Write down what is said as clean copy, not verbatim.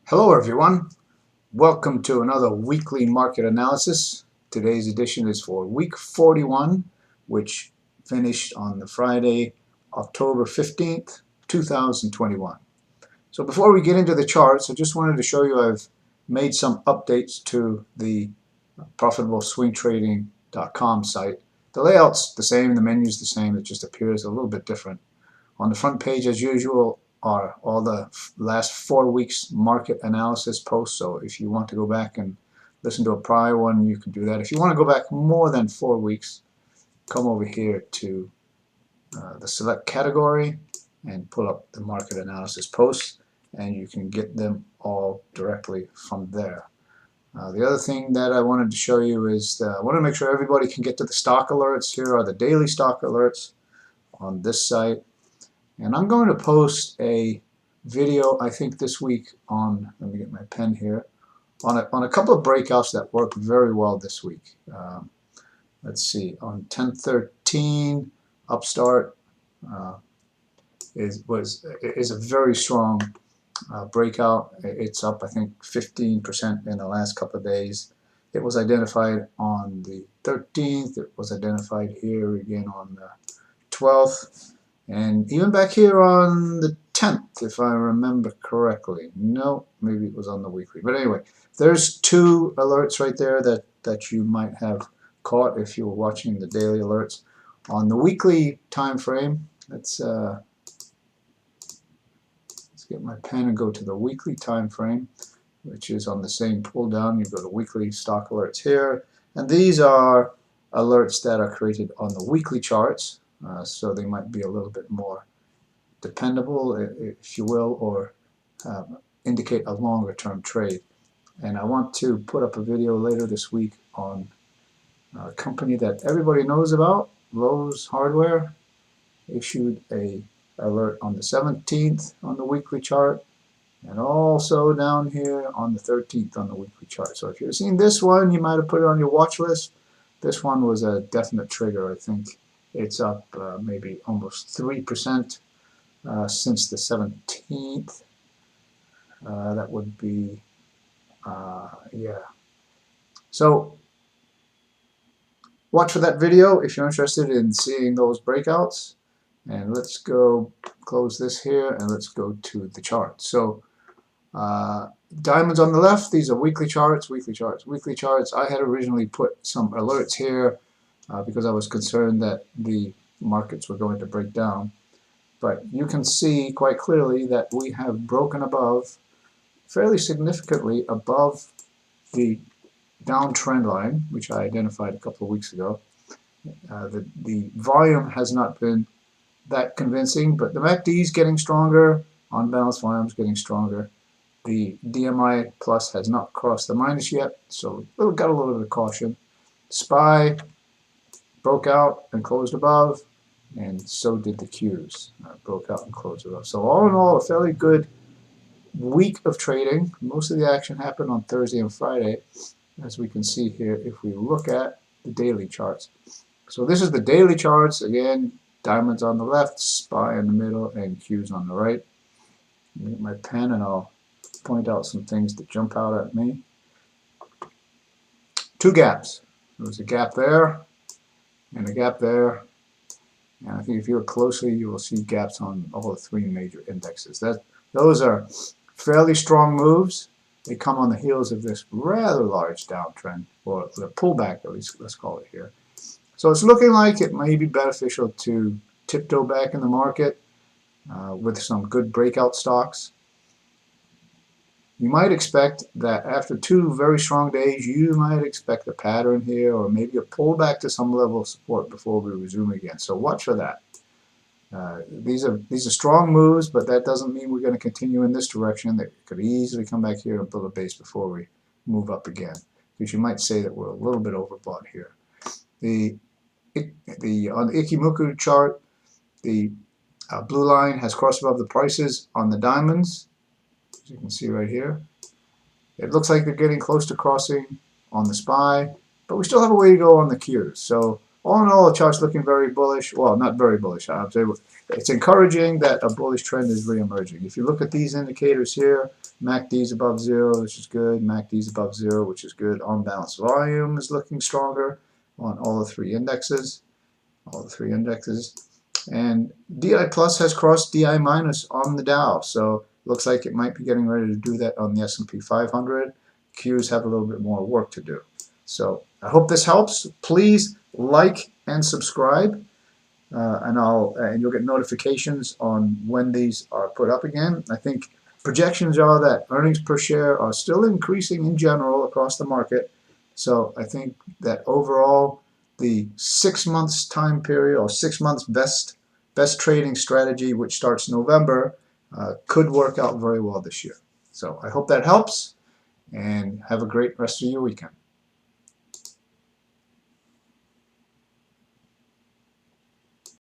Hello everyone, welcome to another weekly market analysis. Today's edition is for week 41, which finished on the Friday, October 15th, 2021. So before we get into the charts, I just wanted to show you I've made some updates to the profitableswingtrading.com site. The layout's the same, the menu's the same, it just appears a little bit different. On the front page, as usual, are all the last 4 weeks market analysis posts. So if you want to go back and listen to a prior one, you can do that. If you want to go back more than 4 weeks, come over here to the select category and pull up the market analysis posts, and you can get them all directly from there. The other thing that I wanted to show you is I want to make sure everybody can get to the stock alerts. Here are the daily stock alerts on this site. And I'm going to post a video, I think this week on, let me get my pen here, on a couple of breakouts that worked very well this week. Let's see, on 1013, Upstart is a very strong breakout. It's up, I think, 15% in the last couple of days. It was identified on the 13th. It was identified here again on the 12th. And even back here on the 10th, if I remember correctly. No, maybe it was on the weekly. But anyway, there's two alerts right there that you might have caught if you were watching the daily alerts. On the weekly time frame, let's get my pen and go to the weekly time frame, which is on the same pull down. You go to weekly stock alerts here. And these are alerts that are created on the weekly charts. So they might be a little bit more dependable, if you will, or indicate a longer term trade. And I want to put up a video later this week on a company that everybody knows about, Lowe's Hardware. Issued a alert on the 17th on the weekly chart, and also down here on the 13th on the weekly chart. So if you've seen this one, you might have put it on your watch list. This one was a definite trigger, I think. It's up maybe almost 3% since the 17th. That would be, yeah. So watch for that video if you're interested in seeing those breakouts. And let's go close this here and let's go to the chart. So diamonds on the left, these are weekly charts, weekly charts, weekly charts. I had originally put some alerts here because I was concerned that the markets were going to break down. But you can see quite clearly that we have broken above, fairly significantly above the downtrend line, which I identified a couple of weeks ago. The volume has not been that convincing, but the MACD is getting stronger, on balance volume is getting stronger. The DMI plus has not crossed the minus yet, so got a little bit of caution. SPY broke out and closed above, and so did the Qs. Broke out and closed above. So all in all, a fairly good week of trading. Most of the action happened on Thursday and Friday, as we can see here if we look at the daily charts. So this is the daily charts. Again, diamonds on the left, SPY in the middle, and Qs on the right. Let me get my pen and I'll point out some things that jump out at me. Two gaps. There was a gap there and a gap there. And I think if you look closely, you will see gaps on all the three major indexes. Those are fairly strong moves. They come on the heels of this rather large downtrend, or the pullback, at least let's call it here. So it's looking like it may be beneficial to tiptoe back in the market with some good breakout stocks. You might expect that after two very strong days, you might expect a pattern here or maybe a pullback to some level of support before we resume again. So watch for that. These are strong moves, but that doesn't mean we're going to continue in this direction. They could easily come back here and build a base before we move up again, because you might say that we're a little bit overbought here. On the Ikimoku chart, the blue line has crossed above the prices on the diamonds, as you can see right here. It looks like they're getting close to crossing on the SPY, but we still have a way to go on the Qs. So all in all, the chart's looking very bullish. Well, not very bullish. I'd say it's encouraging that a bullish trend is reemerging. If you look at these indicators here, MACD's above zero, which is good. MACD's above zero, which is good. On-balance volume is looking stronger on all the three indexes. And DI plus has crossed DI minus on the Dow, so looks like it might be getting ready to do that on the S&P 500. Qs have a little bit more work to do. So I hope this helps. Please like and subscribe, and you'll get notifications on when these are put up again. I think projections are that earnings per share are still increasing in general across the market. So I think that overall, the 6 months time period, or 6 months best trading strategy, which starts November, could work out very well this year. So I hope that helps, and have a great rest of your weekend.